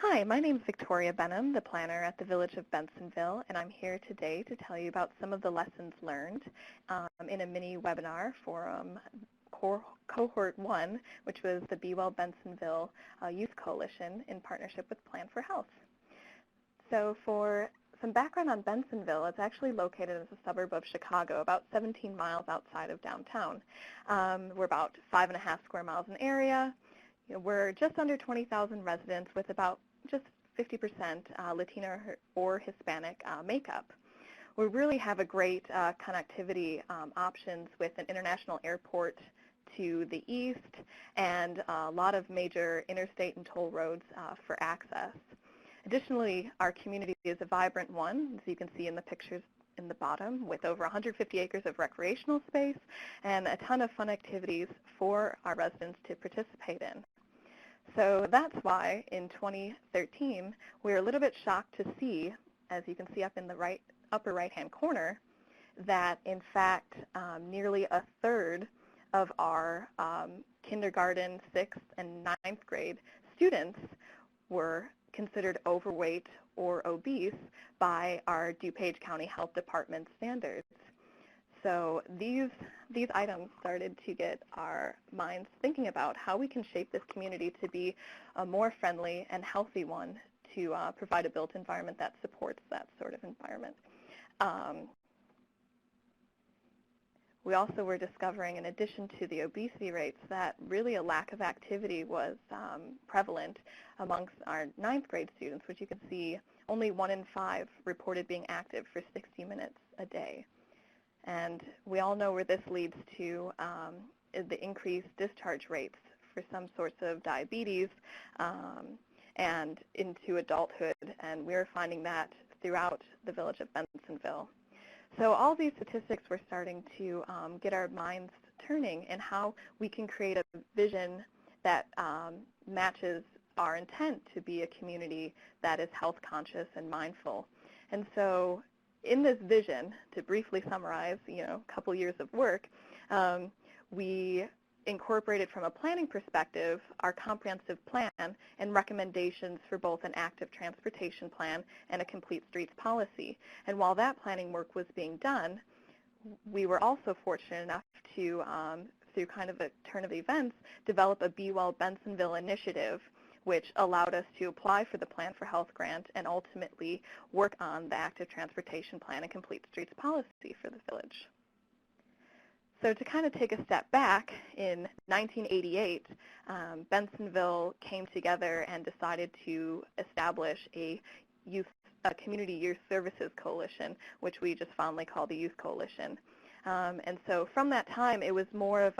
Hi, my name is Victoria Benham, the planner at the Village of Bensenville, and I'm here today to tell you about some of the lessons learned in a mini webinar for Cohort 1, which was the Be Well Bensenville Youth Coalition in partnership with Plan4Health. So for some background on Bensenville, it's actually located as a suburb of Chicago, about 17 miles outside of downtown. We're about 5.5 square miles in area. We're just under 20,000 residents with about just 50% Latino or Hispanic makeup. We really have a great connectivity options with an international airport to the east and a lot of major interstate and toll roads for access. Additionally, our community is a vibrant one, as you can see in the pictures in the bottom, with over 150 acres of recreational space and a ton of fun activities for our residents to participate in. So that's why in 2013, we were a little bit shocked to see, as you can see up in the upper right-hand corner, that in fact nearly a third of our kindergarten, 6th, and 9th grade students were considered overweight or obese by our DuPage County Health Department standards. So these items started to get our minds thinking about how we can shape this community to be a more friendly and healthy one to provide a built environment that supports that sort of environment. We also were discovering, in addition to the obesity rates, that really a lack of activity was prevalent amongst our 9th grade students, which you can see only 1 in 5 reported being active for 60 minutes a day. And we all know where this leads to the increased discharge rates for some sorts of diabetes and into adulthood, and we're finding that throughout the village of Bensenville. So all these statistics were starting to get our minds turning in how we can create a vision that matches our intent to be a community that is health conscious and mindful. And so in this vision, to briefly summarize, a couple years of work, we incorporated from a planning perspective our comprehensive plan and recommendations for both an active transportation plan and a complete streets policy. And while that planning work was being done, we were also fortunate enough to, through kind of a turn of events, develop a Be Well Bensenville initiative, which allowed us to apply for the Plan4Health grant and ultimately work on the active transportation plan and complete streets policy for the village. So to kind of take a step back, in 1988, Bensenville came together and decided to establish a community youth services coalition, which we just fondly call the Youth Coalition. And so from that time, it was more of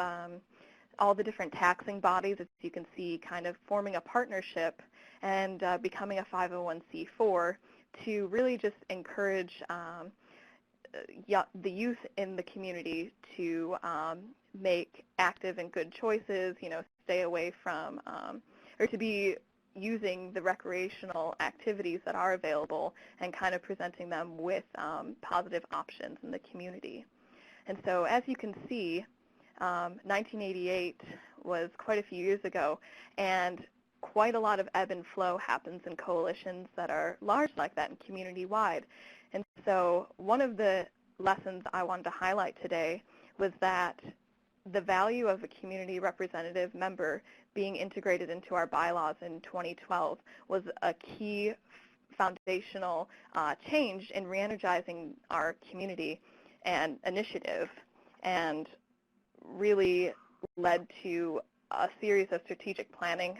all the different taxing bodies, as you can see, kind of forming a partnership and becoming a 501c4 to really just encourage the youth in the community to make active and good choices, stay away from, or to be using the recreational activities that are available and kind of presenting them with positive options in the community. And so as you can see, 1988 was quite a few years ago, and quite a lot of ebb and flow happens in coalitions that are large like that and community-wide. And so one of the lessons I wanted to highlight today was that the value of a community representative member being integrated into our bylaws in 2012 was a key foundational change in re-energizing our community and initiative, and really led to a series of strategic planning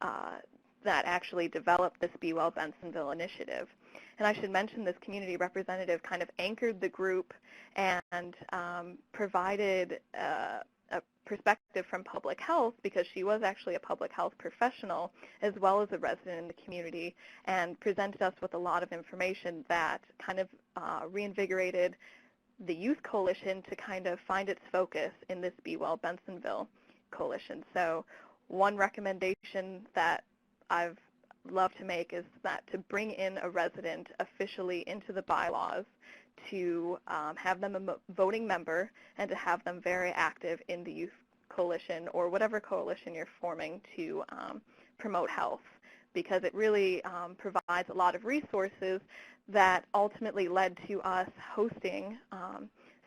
that actually developed this Be Well Bensenville initiative. And I should mention this community representative kind of anchored the group and provided a perspective from public health, because she was actually a public health professional as well as a resident in the community, and presented us with a lot of information that kind of reinvigorated the Youth Coalition to kind of find its focus in this Be Well Bensenville coalition. So one recommendation that I've loved to make is that to bring in a resident officially into the bylaws, to have them a voting member, and to have them very active in the Youth Coalition or whatever coalition you're forming to promote health. because it really provides a lot of resources that ultimately led to us hosting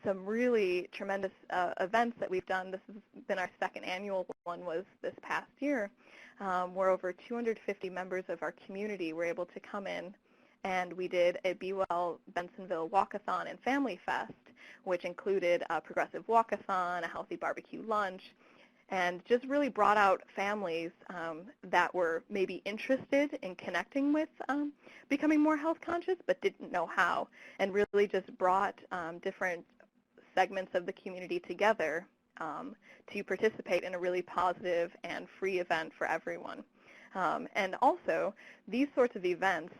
some really tremendous events that we've done. This has been our second annual one, was this past year, where over 250 members of our community were able to come in, and we did a Be Well Bensenville Walkathon and Family Fest, which included a progressive walkathon, a healthy barbecue lunch, and just really brought out families that were maybe interested in connecting with becoming more health conscious but didn't know how, and really just brought different segments of the community together to participate in a really positive and free event for everyone. And also, these sorts of events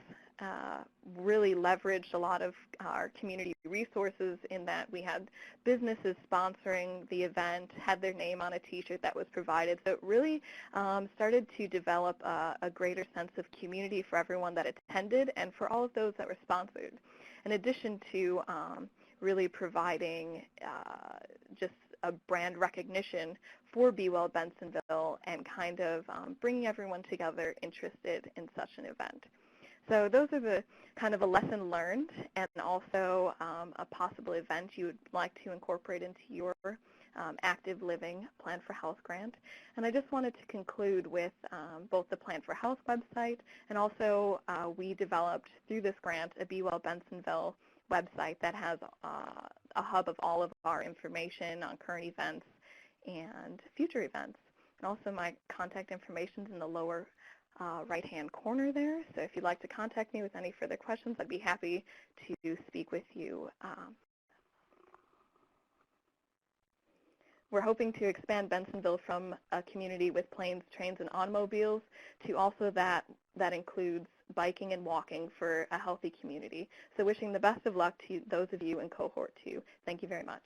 really leveraged a lot of our community resources in that we had businesses sponsoring the event, had their name on a t-shirt that was provided. So it really started to develop a greater sense of community for everyone that attended and for all of those that were sponsored. In addition to really providing just a brand recognition for Be Well Bensenville and kind of bringing everyone together interested in such an event. So those are the kind of a lesson learned and also a possible event you would like to incorporate into your active living Plan for Health grant. And I just wanted to conclude with both the Plan for Health website and also we developed through this grant a Be Well Bensenville website that has a hub of all of our information on current events and future events. And also my contact information is in the lower right-hand corner there. So if you'd like to contact me with any further questions, I'd be happy to speak with you. We're hoping to expand Bensenville from a community with planes, trains, and automobiles to also that includes biking and walking for a healthy community. So wishing the best of luck to those of you in Cohort 2. Thank you very much.